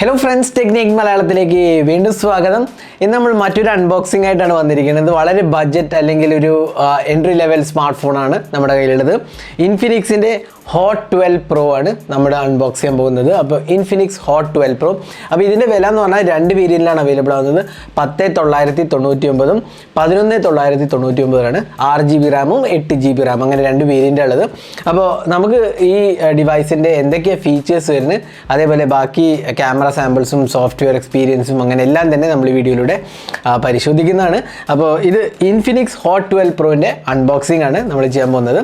Hello friends, Technique മലയാളത്തിലേക്ക് വീണ്ടും സ്വാഗതം. ഇന്ന് നമ്മൾ മറ്റൊരു അൺബോക്സിംഗ് ആയിട്ടാണ് വന്നിരിക്കുന്നത്. വളരെ ബഡ്ജറ്റ് അല്ലെങ്കിൽ ഒരു എൻട്രി ലെവൽ സ്മാർട്ട് ഫോൺ ആണ് നമ്മുടെ കയ്യിലുള്ളത്. ഇൻഫിനിക്സിന്റെ Hot 12 Pro ആണ് നമ്മൾ അൺബോക്സ് ചെയ്യാൻ പോകുന്നത്. അപ്പോൾ Infinix Hot 12 Pro. അപ്പോൾ ഇതിന്റെ വില എന്ന് പറഞ്ഞാൽ രണ്ട് വേരിയന്റിലാണ് അവൈലബിൾ ആവുന്നത്. 10999 11999 ആണ്. 6GB റാമും 8GB റാം അങ്ങനെ രണ്ട് വേരിയന്റ് ഉള്ളത്. അപ്പോൾ നമുക്ക് ഈ ഡിവൈസിന്റെ എന്തൊക്കെ ഫീച്ചേഴ്സ് വരുന്നത് അതേപോലെ ബാക്കി ക്യാമറ സാമ്പിൾസും സോഫ്റ്റ്വെയർ എക്സ്പീരിയൻസും അങ്ങനെ എല്ലാം തന്നെ നമ്മൾ ഈ വീഡിയോയിലൂടെ പരിശോധിക്കുന്നതാണ്. അപ്പോൾ ഇത് Infinix Hot 12 Proന്റെ അൺബോക്സിംഗ് ആണ് നമ്മൾ ചെയ്യാൻ പോകുന്നത്.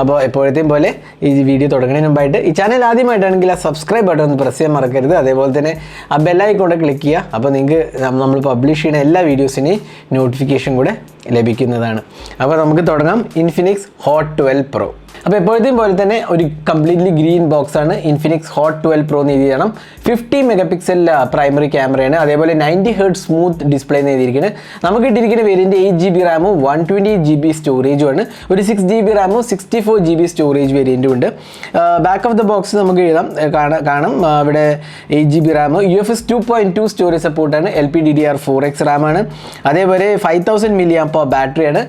അപ്പോൾ എപ്പോഴത്തെയും പോലെ ഈ വീഡിയോ തുടങ്ങുന്നതിന് മുമ്പായിട്ട് ഈ ചാനൽ ആദ്യമായിട്ടാണെങ്കിൽ ആ സബ്സ്ക്രൈബ് ബട്ടൺ ഒന്ന് പ്രസ് ചെയ്യാൻ മറക്കരുത്. അതേപോലെ തന്നെ ആ ബെല്ലൈക്കൺ ക്ലിക്ക് ചെയ്യുക. അപ്പോൾ നിങ്ങൾക്ക് നമ്മൾ പബ്ലിഷ് ചെയ്യുന്ന എല്ലാ വീഡിയോസിനെയും നോട്ടിഫിക്കേഷൻ കൂടെ ലഭിക്കുന്നതാണ്. അപ്പോൾ നമുക്ക് തുടങ്ങാം. Infinix Hot 12 Pro. അപ്പോൾ എപ്പോഴത്തെയും പോലെ തന്നെ ഒരു കംപ്ലീറ്റ്ലി ഗ്രീൻ ബോക്സ് ആണ്. Infinix Hot 12 Pro എന്ന് എഴുതിയാണ്. 50 മെഗാപിക്സൽ പ്രൈമറി ക്യാമറയാണ്. അതേപോലെ 90 Hz സ്മൂത്ത് ഡിസ്പ്ലേ എന്ന് എഴുതിയിരിക്കുന്നത്. നമുക്ക് ഇട്ടിരിക്കുന്ന വേരിയന്റ് 8GB റാമും 120GB സ്റ്റോറേജും ആണ്. ഒരു 6GB റാമും 64GB സ്റ്റോറേജ് വേരിയന്റും ഉണ്ട്. ബാക്ക് ഓഫ് ദ ബോക്സ് നമുക്ക് എഴുതാം കാണാം ഇവിടെ 8GB റാം, UFS 2.2 സ്റ്റോറേജ് സപ്പോർട്ടാണ്, LPDDR4X റാമാണ്, അതേപോലെ 5000 mAh ബാറ്ററിയാണ്,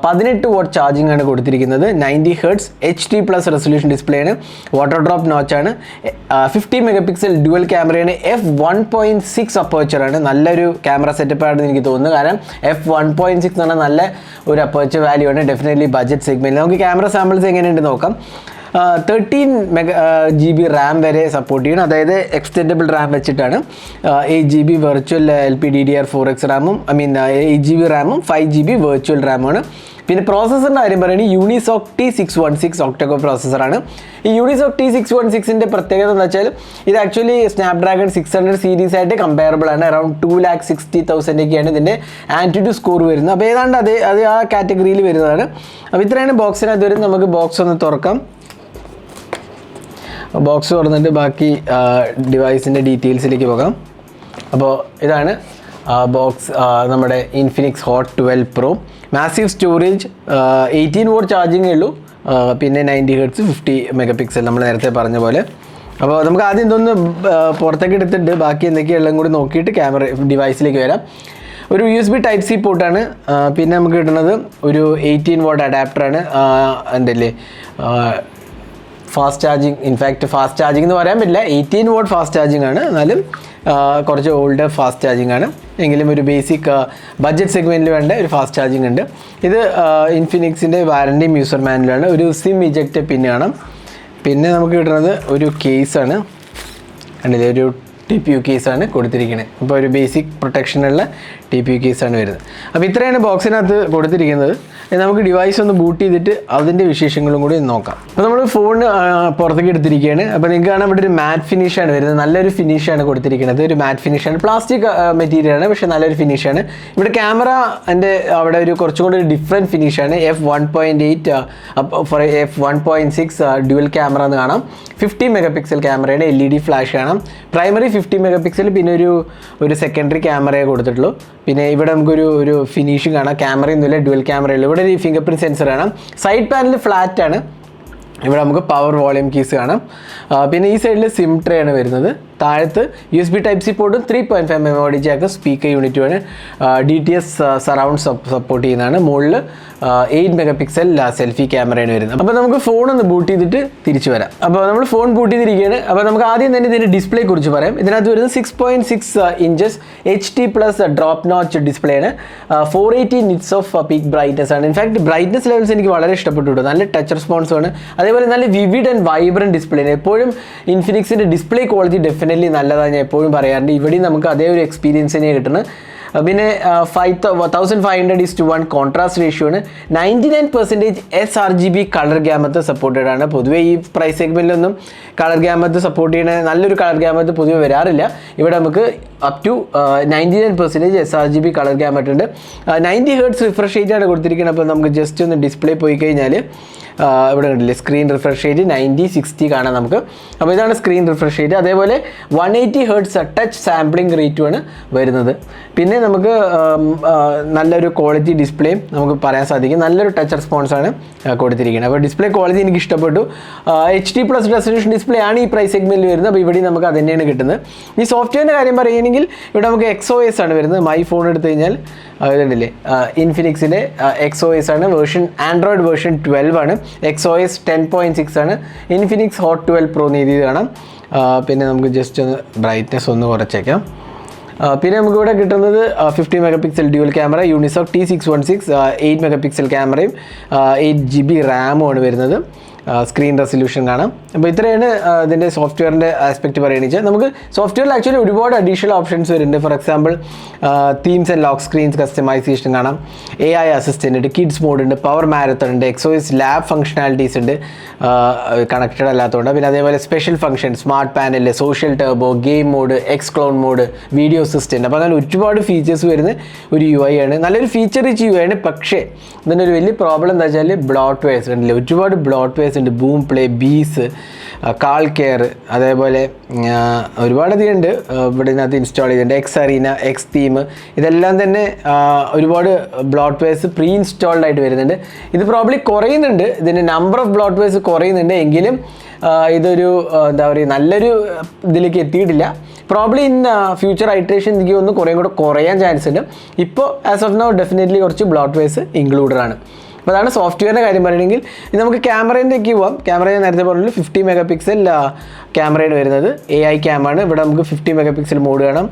18 വാട്ട് ചാർജിംഗ് ആണ് കൊടുത്തിരിക്കുന്നത്, 90 Hz HD+ റെസൊല്യൂഷൻ ഡിസ്പ്ലേ ആണ്, വാട്ടർ ഡ്രോപ്പ് നോച്ച് ആണ്, 50 മെഗാപിക്സൽ ഡ്യുവൽ ക്യാമറയാണ്, f1.6 അപ്പേർച്ചർ ആണ്. നല്ലൊരു ക്യാമറ സെറ്റപ്പ് ആണെന്ന് എനിക്ക് തോന്നുന്നു. കാരണം f1.6 എന്ന് പറഞ്ഞാൽ നല്ല ഒരു അപ്പേർച്ചർ വാല്യൂ ആണ്. ഡെഫിനറ്റ്ലി ബഡ്ജറ്റ് സെഗ്മെന്റിൽ നമുക്ക് ക്യാമറ സാമ്പിൾസ് എങ്ങനെയുണ്ട് നോക്കാം. 13GB റാം വരെ സപ്പോർട്ട് ചെയ്യണം. അതായത് എക്സ്റ്റെൻഡബിൾ റാം വെച്ചിട്ടാണ്. 8GB വെർച്വൽ LPDDR4X റാമും 8GB റാമും 5GB വെർച്വൽ റാമാണ്. പിന്നെ പ്രോസസ്സറിൻ്റെ കാര്യം പറയുകയാണെങ്കിൽ യൂണിസോക് T616 ഒക്ടകോ പ്രോസസ്സറാണ്. ഈ യൂണിസോക് T616ൻ്റെ പ്രത്യേകത എന്ന് വെച്ചാൽ ഇത് ആക്ച്വലി സ്നാപ്ഡ്രാഗൺ 600 സീരീസ് ആയിട്ട് കമ്പയറബിൾ ആണ്. അറൌണ്ട് 2,60,000 ഇതിൻ്റെ ആൻറ്റിറ്റ്യൂഡ് സ്കോർ വരുന്നത്. അപ്പോൾ ഏതാണ്ട് അത് ആ കാറ്റഗറിയിൽ വരുന്നതാണ്. അപ്പോൾ ഇത്രയാണ് ബോക്സിനകത്ത് വരുന്നത്. നമുക്ക് ബോക്സ് ഒന്ന് തുറക്കാം. ബോക്സ് തുറന്നിട്ട് ബാക്കി ഡിവൈസിൻ്റെ ഡീറ്റെയിൽസിലേക്ക് പോകാം. അപ്പോൾ ഇതാണ് ബോക്സ്. നമ്മുടെ Infinix Hot 12 Pro. Massive storage, 18 watt ചാർജിങ്ങേ ഉള്ളൂ, പിന്നെ 90 Hz 50 മെഗാപിക്സൽ നമ്മൾ നേരത്തെ പറഞ്ഞ പോലെ. അപ്പോൾ നമുക്ക് ആദ്യം ഇതൊന്ന് പുറത്തേക്ക് എടുത്തിട്ട് ബാക്കി എന്തൊക്കെയുള്ളതും കൂടി നോക്കിയിട്ട് ക്യാമറ ഡിവൈസിലേക്ക് വരാം. ഒരു USB Type-C പോർട്ടാണ്. പിന്നെ നമുക്ക് കിട്ടുന്നത് ഒരു 18 വാട്ട് അഡാപ്റ്ററാണ്. എന്തല്ലേ fast charging, in fact fast charging എന്ന് പറയാൻ പറ്റില്ല, 18 വാട്ട് ഫാസ്റ്റ് ചാർജിങ് ആണ്. എന്നാലും കുറച്ച് ഓൾഡ് ഫാസ്റ്റ് ചാർജിങ് ആണ്. എങ്കിലും ഒരു ബേസിക് ബഡ്ജറ്റ് സെഗ്മെൻറ്റിൽ വേണ്ട ഒരു ഫാസ്റ്റ് ചാർജിങ് ഉണ്ട്. ഇത് ഇൻഫിനിക്സിൻ്റെ വാറൻറ്റിയും യൂസർ മാനുവലാണ്. ഒരു സിം ഇജക്റ്റ് പിൻ കാണാം. പിന്നെ നമുക്ക് കിട്ടുന്നത് ഒരു കേസാണ്. കണ്ടില്ലേ, ഒരു TPU കേസാണ് കൊടുത്തിരിക്കുന്നത്. അപ്പോൾ ഒരു ബേസിക് പ്രൊട്ടക്ഷനുള്ള TPU കേസാണ് വരുന്നത്. അപ്പോൾ ഇത്രയാണ് ബോക്സിനകത്ത് കൊടുത്തിരിക്കുന്നത്. നമുക്ക് ഡിവൈസ് ഒന്ന് ബൂട്ട് ചെയ്തിട്ട് അതിൻ്റെ വിശേഷങ്ങളും കൂടി നോക്കാം. അപ്പോൾ നമ്മൾ ഫോൺ പുറത്തേക്ക് എടുത്തിരിക്കുകയാണ്. അപ്പോൾ നിങ്ങൾക്ക് കാണാൻ ഇവിടെ ഒരു മാറ്റ് ഫിനിഷാണ് വരുന്നത്. നല്ലൊരു ഫിനിഷാണ് കൊടുത്തിരിക്കുന്നത്. ഒരു മാറ്റ് ഫിനിഷാണ്, പ്ലാസ്റ്റിക് മെറ്റീരിയലാണ്, പക്ഷേ നല്ലൊരു ഫിനിഷാണ്. ഇവിടെ ക്യാമറ എൻ്റെ അവിടെ ഒരു കുറച്ചും കൂടി ഒരു different ഫിനിഷാണ്. f1.8 f1.6 dual camera എന്ന് കാണാം. 50 മെഗാപിക്സൽ ക്യാമറയുടെ LED ഫ്ലാഷ് കാണാം. പ്രൈമറി 50 മെഗാപിക്സൽ, പിന്നെ ഒരു സെക്കൻഡറി ക്യാമറയെ കൊടുത്തിട്ടുള്ളൂ. പിന്നെ ഇവിടെ നമുക്കൊരു ഫിനിഷിംഗ് കാണാം. ക്യാമറയൊന്നുമില്ല, ഡ്യുവൽ ക്യാമറയുള്ളൂ. ഇവിടെ ഒരു ഫിംഗർ പ്രിൻറ്റ് സെൻസർ കാണാം. സൈഡ് പാനൽ ഫ്ലാറ്റ് ആണ്. ഇവിടെ നമുക്ക് പവർ വോളിയം കീസ് കാണാം. പിന്നെ ഈ സൈഡിൽ സിം ട്രേ ആണ് വരുന്നത്. താഴത്ത് USB Type-C പോർട്ടും 3.5 mm ജാക്ക് സ്പീക്കർ യൂണിറ്റുമാണ്. DTS സറൗണ്ട് സപ്പോർട്ട് ചെയ്യുന്നതാണ്. മുകളിൽ 8 മെഗാപിക്സൽ സെൽഫി ക്യാമറയാണ് വരുന്നത്. അപ്പോൾ നമുക്ക് ഫോൺ ഒന്ന് ബൂട്ട് ചെയ്തിട്ട് തിരിച്ചു വരാം. അപ്പോൾ നമ്മൾ ഫോൺ ബൂട്ട് ചെയ്തിരിക്കുകയാണ്. അപ്പോൾ നമുക്ക് ആദ്യം തന്നെ ഇതിൻ്റെ ഡിസ്പ്ലേ കുറിച്ച് പറയാം. ഇതിനകത്ത് വരുന്നത് 6.6 inches HD+ drop notch display ആണ്. 480 nits ഓഫ് പീക്ക് ബ്രൈറ്റ്നസ് ആണ്. ഇൻഫാക്ട് ബ്രൈറ്റ്നസ് ലെവൽസ് എനിക്ക് വളരെ ഇഷ്ടപ്പെട്ടു. നല്ല ടച്ച് റെസ്പോൺസും ആണ്. അതേപോലെ നല്ല വിവിഡ് ആൻഡ് വൈബ്രൻറ്റ് ഡിസ്പ്ലേ ആണ്. എപ്പോഴും ഇൻഫിനിക്സിൻ്റെ ഡിസ്പ്ലേ ക്വാളിറ്റി ഡെഫിനറ്റ്ലി നല്ലതാണ്, ഞാൻ എപ്പോഴും പറയാറുണ്ട്. ഇവിടെയും നമുക്ക് അതേ ഒരു എക്സ്പീരിയൻസ് തന്നെയാണ് കിട്ടുന്നത്. പിന്നെ 1500:1 കോൺട്രാസ്റ്റ് റേഷ്യോ ആണ്. 99% sRGB കളർ ഗ്യാമത്ത് സപ്പോർട്ടഡ് ആണ്. പൊതുവേ ഈ പ്രൈസ് സെഗ്മെൻറ്റിലൊന്നും കളർ ഗ്യാമത്ത് സപ്പോർട്ട് ചെയ്യുന്ന നല്ലൊരു കളർ ഗ്യാമത്ത് പൊതുവെ വരാറില്ല. ഇവിടെ നമുക്ക് up to 99% sRGB colour gamut ഉണ്ട്. 90 Hz റിഫ്രഷ് റേറ്റ് ആണ് കൊടുത്തിരിക്കുന്നത്. അപ്പോൾ നമുക്ക് ജസ്റ്റ് ഒന്ന് ഡിസ്പ്ലേ പോയി കഴിഞ്ഞാൽ ഇവിടെ കണ്ടില്ലേ സ്ക്രീൻ റിഫ്രഷ് റേറ്റ് 90-60 കാണാം നമുക്ക്. അപ്പോൾ ഇതാണ് സ്ക്രീൻ റിഫ്രഷ് റേറ്റ്. അതേപോലെ 180 ഹെർട്സ് ടച്ച് സാമ്പിളിംഗ് റേറ്റുമാണ് വരുന്നത്. പിന്നെ നമുക്ക് നല്ലൊരു ക്വാളിറ്റി ഡിസ്പ്ലേയും നമുക്ക് പറയാൻ സാധിക്കും. നല്ലൊരു ടച്ച് റെസ്പോൺസാണ് കൊടുത്തിരിക്കുന്നത്. അപ്പോൾ ഡിസ്പ്ലേ ക്വാളിറ്റി എനിക്ക് ഇഷ്ടപ്പെട്ടു. HD+ റെസൊല്യൂഷൻ ഡിസ്പ്ലേ ആണ് ഈ പ്രൈസ് സെഗ്മെൻറ്റിൽ വരുന്നത്. അപ്പോൾ ഇവിടെ നമുക്ക് അത് തന്നെയാണ് കിട്ടുന്നത്. ഈ സോഫ്റ്റ്വെയറിൻ്റെ കാര്യം പറയുകയാണെങ്കിൽ ഇവിടെ നമുക്ക് XOS ആണ് വരുന്നത്. മൈ ഫോൺ എടുത്തു കഴിഞ്ഞാൽ ഇതുണ്ടല്ലേ ഇൻഫിനിക്സിൻ്റെ XOS ആണ്. ആൻഡ്രോയിഡ് വേർഷൻ 12 ആണ്. XOS 10.6 ആണ്. ഇൻഫിനിക്സ് ഹോട്ട് 12 Pro എന്ന് എഴുതി കാണാം. പിന്നെ നമുക്ക് ജസ്റ്റ് ഒന്ന് ബ്രൈറ്റ്നെസ് ഒന്ന് കുറച്ചേക്കാം. പിന്നെ നമുക്കിവിടെ കിട്ടുന്നത് 50 megapixel dual camera, Unisoc T616, 8 megapixel ക്യാമറയും 8 GB റാമുമാണ് വരുന്നത്. സ്ക്രീൻ റെസൊല്യൂഷൻ കാണാം. അപ്പോൾ ഇത്രയാണ് ഇതിൻ്റെ സോഫ്റ്റ്വെയറിൻ്റെ ആസ്പെക്റ്റ് പറയുകയാണെന്ന് വെച്ചാൽ നമുക്ക് സോഫ്റ്റ്വെയറിൽ ആക്ച്വലി ഒരുപാട് അഡീഷണൽ ഓപ്ഷൻസ് വരുന്നുണ്ട്. For example themes and lock screens customisation കാണാം, AI അസിസ്റ്റൻ്റ് ഉണ്ട്, കിഡ്സ് മോഡ് ഉണ്ട്, പവർ മാരത്തോൺ ഉണ്ട്, XOS ലാബ് ഫംഗ്ഷനാലിറ്റീസ് ഉണ്ട് കണക്റ്റഡ് അല്ലാത്തതുകൊണ്ട്. പിന്നെ അതേപോലെ special function, smart panel, social turbo, game mode, XClone mode, video assistant. അപ്പോൾ അങ്ങനെ ഒരുപാട് ഫീച്ചേഴ്സ് വരുന്ന ഒരു UI ആണ്. നല്ലൊരു ഫീച്ചർ റിച്ച് UI ആണ്. പക്ഷേ ഇതിൻ്റെ ഒരു വലിയ പ്രോബ്ലം എന്താ വെച്ചാൽ ബ്ലോട്ട് വെയർസ് കണ്ടില്ലേ, ഒരുപാട് ബ്ലോട്ട് വെയർസ് ഉണ്ട്. ബൂം പ്ലേ, ബീസ്, കാൾ കെയർ, അതേപോലെ ഒരുപാടധികം ഉണ്ട് ഇവിടെ ഇതിനകത്ത് ഇൻസ്റ്റാൾ ചെയ്തിട്ടുണ്ട്. എക്സ് അറീന, എക്സ് തീം, ഇതെല്ലാം തന്നെ ഒരുപാട് ബ്ലോട്ട് വെയർസ് പ്രീ ഇൻസ്റ്റാൾഡ് ആയിട്ട് വരുന്നുണ്ട്. ഇത് പ്രോബ്ലി കുറയുന്നുണ്ട്, ഇതിൻ്റെ നമ്പർ ഓഫ് ബ്ലോട്ട് വെയർസ് കുറയുന്നുണ്ട്. എങ്കിലും ഇതൊരു എന്താ പറയുക നല്ലൊരു ഇതിലേക്ക് എത്തിയിട്ടില്ല. പ്രോബ്ലി ഇൻ ഫ്യൂച്ചർ ഐട്രേഷൻ എനിക്ക് ഒന്ന് കുറേയും കൂടെ കുറയാൻ ചാൻസ് ഉണ്ട്. ഇപ്പോൾ ആസ് ഓഫ് നൗ ഡെഫിനറ്റ്ലി കുറച്ച് ബ്ലോട്ട് വെയർസ് ഇൻക്ലൂഡഡ് ആണ്. അപ്പോൾ അതാണ് സോഫ്റ്റ്വെയറിൻ്റെ കാര്യം പറയുകയാണെങ്കിൽ. ഇത് നമുക്ക് ക്യാമറേൻ്റെക്ക് പോവാം. ക്യാമറ ഞാൻ നേരത്തെ പറഞ്ഞാൽ 50 മെഗാപിക്സൽ ക്യാമറയാണ് വരുന്നത്. AI ക്യാമാണ്. ഇവിടെ നമുക്ക് 50 മെഗാപിക്സൽ മോഡ് കാണാം.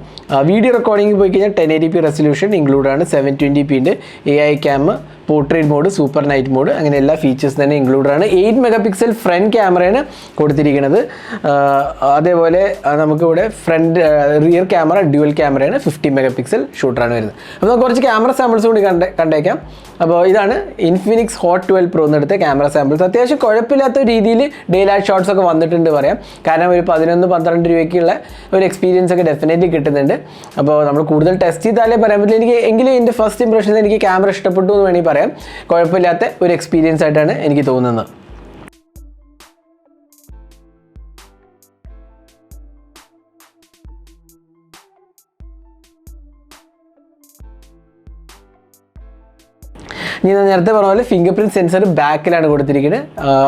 വീഡിയോ റെക്കോർഡിംഗ് പോയി കഴിഞ്ഞാൽ 1080p റെസൊല്യൂഷൻ ഇൻക്ലൂഡ് ആണ്. 720p ഉണ്ട്. AI cam, portrait mode, super night mode, അങ്ങനെ എല്ലാ ഫീച്ചേഴ്സ് തന്നെ ഇൻക്ലൂഡഡ് ആണ്. 8 മെഗാപിക്സൽ ഫ്രണ്ട് ക്യാമറയാണ് കൊടുത്തിരിക്കുന്നത്. അതേപോലെ നമുക്കിവിടെ റിയർ ക്യാമറ ഡ്യുവൽ ക്യാമറയാണ്. 50 മെഗാപിക്സൽ ഷൂട്ടറാണ് വരുന്നത്. അപ്പോൾ നമുക്ക് കുറച്ച് ക്യാമറ സാമ്പിൾസ് കൂടി കണ്ടേക്കാം. അപ്പോൾ ഇതാണ് ഇൻഫിനിക്സ് ഹോട്ട് 12 Pro എന്നെടുത്ത ക്യാമറ സാമ്പിൾസ്. അത്യാവശ്യം കുഴപ്പമില്ലാത്ത രീതിയിൽ ഡേ ലൈറ്റ് ഷോട്ട്സ് ഒക്കെ വന്നിട്ടുണ്ട് പറയാം. കാരണം ഒരു 11-12 രൂപയ്ക്കുള്ള ഒരു എക്സ്പീരിയൻസ് ഒക്കെ ഡെഫിനറ്റ്ലി കിട്ടുന്നുണ്ട്. അപ്പോൾ നമ്മൾ കൂടുതൽ ടെസ്റ്റ് ചെയ്താലേ പറയാൻ പറ്റില്ല. എങ്കിലും എൻ്റെ ഫസ്റ്റ് ഇംപ്രഷനിൽ എനിക്ക് ക്യാമറ ഇഷ്ടപ്പെട്ടു എന്ന് വേണമെങ്കിൽ പറയാം. കുഴപ്പമില്ലാത്ത ഒരു എക്സ്പീരിയൻസ് ആയിട്ടാണ് എനിക്ക് തോന്നുന്നത്. ഞാൻ നേരത്തെ പറഞ്ഞ പോലെ ഫിംഗർ പ്രിൻറ്റ് സെൻസർ ബാക്കിലാണ് കൊടുത്തിരിക്കുന്നത്.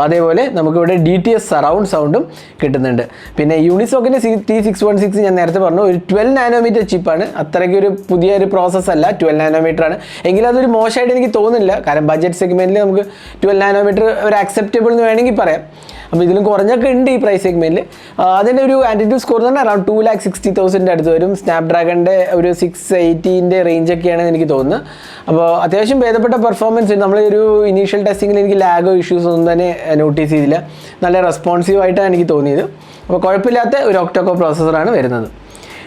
അതേപോലെ നമുക്കിവിടെ DTS സറൗണ്ട് സൗണ്ടും കിട്ടുന്നുണ്ട്. പിന്നെ യൂണിസോക്കിൻ്റെ T616 ഞാൻ നേരത്തെ പറഞ്ഞു ഒരു 12 നാനോമീറ്റർ ചിപ്പാണ്. അത്രയ്ക്ക് ഒരു പുതിയൊരു പ്രോസസ്സ് അല്ല, 12 നാനോമീറ്റർ ആണ്. എങ്കിലും അതൊരു മോശമായിട്ട് എനിക്ക് തോന്നുന്നില്ല. കാരണം ബഡ്ജറ്റ് സെഗ്മെൻറ്റിൽ നമുക്ക് 12 നാനോമീറ്റർ ഒരു അക്സെപ്റ്റബിൾ എന്ന് വേണമെങ്കിൽ പറയാം. അപ്പോൾ ഇതിലും കുറഞ്ഞൊക്കെ ഉണ്ട് ഈ പ്രൈസ് സെഗ്മെൻറ്റിൽ. അതിൻ്റെ ഒരു ആൻറ്റിറ്റ്യൂഡ് സ്കോർ എന്ന് പറഞ്ഞാൽ അറൗണ്ട് 2,60,000 അടുത്ത് വരും. സ്നാപ്ഡ്രാഗണിൻ്റെ ഒരു 680 റേഞ്ചൊക്കെയാണ് എനിക്ക് തോന്നുന്നത്. അപ്പോൾ അത്യാവശ്യം ഭേദപ്പെട്ട പെർഫോമൻസ് ഉണ്ട്. നമ്മളൊരു ഇനീഷ്യൽ ടെസ്റ്റിങ്ങിൽ എനിക്ക് ലാഗോ ഇഷ്യൂസ് ഒന്നും തന്നെ നോട്ടീസ് ചെയ്തില്ല. നല്ല റെസ്പോൺസീവ് ആയിട്ടാണ് എനിക്ക് തോന്നിയത്. അപ്പോൾ കുഴപ്പമില്ലാത്ത ഒരു ഒക്ടോകോ പ്രോസസ്സറാണ് വരുന്നത്.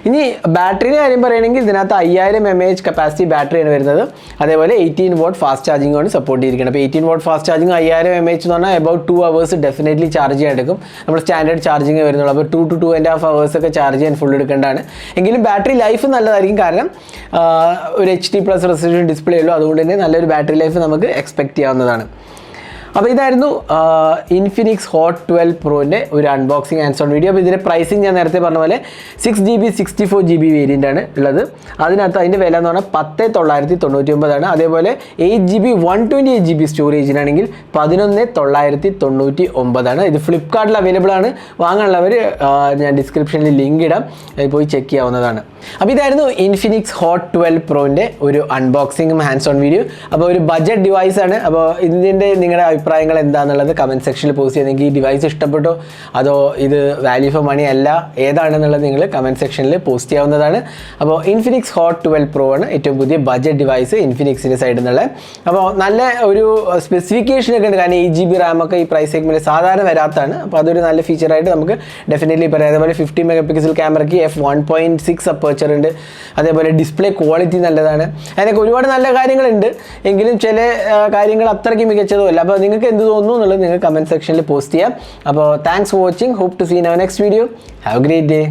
ഇനി ബാറ്ററിയുടെ കാര്യം പറയുകയാണെങ്കിൽ ഇതിനകത്ത് 5000 mAh കപ്പാസിറ്റി ബാറ്ററിയാണ് വരുന്നത്. അതേപോലെ 18 watt ഫാസ്റ്റ് ചാർജിംഗ് ആണ് സപ്പോർട്ട് ചെയ്തിരിക്കുന്നത്. അപ്പോൾ 18 watt ഫാസ്റ്റ് ചാർജിങ് 5000 mAh എന്ന് പറഞ്ഞാൽ അബൌട്ട് 2 hours ഡെഫിനറ്റ്ലി ചാർജ് ചെയ്യാൻ എടുക്കും. നമ്മൾ സ്റ്റാൻഡേർഡ് ചാർജിങ് വരുന്നുള്ളൂ. അപ്പോൾ 2 to 2.5 hours ഒക്കെ ചാർജ് ചെയ്യാൻ ഫുൾ എടുക്കേണ്ടതാണ്. എങ്കിലും ബാറ്ററി ലൈഫ് നല്ലതായിരിക്കും. കാരണം ഒരു HD+ റെസൊല്യൂഷൻ ഡിസ്പ്ലേ ഉള്ളൂ. അതുകൊണ്ട് തന്നെ നല്ലൊരു ബാറ്ററി ലൈഫ് നമുക്ക് എക്സ്പെക്ട് ചെയ്യാവുന്നതാണ്. അപ്പോൾ ഇതായിരുന്നു ഇൻഫിനിക്സ് ഹോട്ട് 12 Proൻ്റെ ഒരു അൺബോക്സിങ് ആൻഡ് ഓൺ വീഡിയോ. അപ്പോൾ ഇതിൻ്റെ പ്രൈസിങ് ഞാൻ നേരത്തെ പറഞ്ഞ പോലെ 6GB 64GB വേരിയൻ്റ് ആണ് ഉള്ളത്. അതിനകത്ത് അതിൻ്റെ വില എന്ന് പറഞ്ഞാൽ 10,999 ആണ്. അതേപോലെ 8GB 128GB സ്റ്റോറേജിനാണെങ്കിൽ 11,999 ആണ്. ഇത് ഫ്ലിപ്കാർട്ടിൽ അവൈലബിൾ ആണ്. വാങ്ങാനുള്ളവർ ഞാൻ ഡിസ്ക്രിപ്ഷനിൽ ലിങ്ക് ഇടാം, പോയി ചെക്ക് ചെയ്യാവുന്നതാണ്. അപ്പോൾ ഇതായിരുന്നു ഇൻഫിനിക്സ് ഹോട്ട് 12 Proൻ്റെ ഒരു അൺബോക്സിങ്ങും ഹാൻഡ്സ് ഓൺ വീഡിയോ. അപ്പോൾ ഒരു ബഡ്ജറ്റ് ഡിവൈസ് ആണ്. അപ്പോൾ ഇതിൻ്റെ നിങ്ങളുടെ അഭിപ്രായങ്ങൾ എന്താണെന്നുള്ളത് കമൻറ്റ് സെക്ഷനിൽ പോസ്റ്റ് ചെയ്യാം. നിങ്ങൾക്ക് ഈ ഡിവൈസ് ഇഷ്ടപ്പെട്ടോ അതോ ഇത് വാല്യൂ ഫോർ മണി അല്ല ഏതാണെന്നുള്ളത് നിങ്ങൾ കമൻറ്റ് സെക്ഷനിൽ പോസ്റ്റ് ചെയ്യാവുന്നതാണ്. അപ്പോൾ ഇൻഫിനിക്സ് ഹോട്ട് 12 Pro ആണ് ഏറ്റവും പുതിയ ബഡ്ജറ്റ് ഡിവൈസ് ഇൻഫിനിക്സിൻ്റെ സൈഡിൽ നിന്നുള്ള. അപ്പോൾ നല്ല ഒരു സ്പെസിഫിക്കേഷൻ ഒക്കെ ഉണ്ട്. കാരണം 8GB റാമൊക്കെ ഈ പ്രൈസ് സെഗ്മെൻറ്റിൽ സാധാരണ വരാത്തതാണ്. അപ്പോൾ അതൊരു നല്ല ഫീച്ചറായിട്ട് നമുക്ക് ഡെഫിനറ്റ്ലി പറയാം. അതേപോലെ 50 മെഗാപിക്സൽ ക്യാമറയ്ക്ക് f1.6 അപ്പർച്ചർ ഉണ്ട്. അതേപോലെ ഡിസ്പ്ലേ ക്വാളിറ്റി നല്ലതാണ്. അതിനൊക്കെ ഒരുപാട് നല്ല കാര്യങ്ങളുണ്ട്. എങ്കിലും ചില കാര്യങ്ങൾ അത്രയ്ക്ക് മികച്ചതുമല്ല. അപ്പോൾ നിങ്ങൾക്ക് എന്ത് തോന്നുന്നു എന്നുള്ളത് നിങ്ങൾ കമൻറ്റ് സെക്ഷനിൽ പോസ്റ്റ് ചെയ്യാം. അപ്പോൾ thanks for watching. Hope to see in our next video. Have a great day.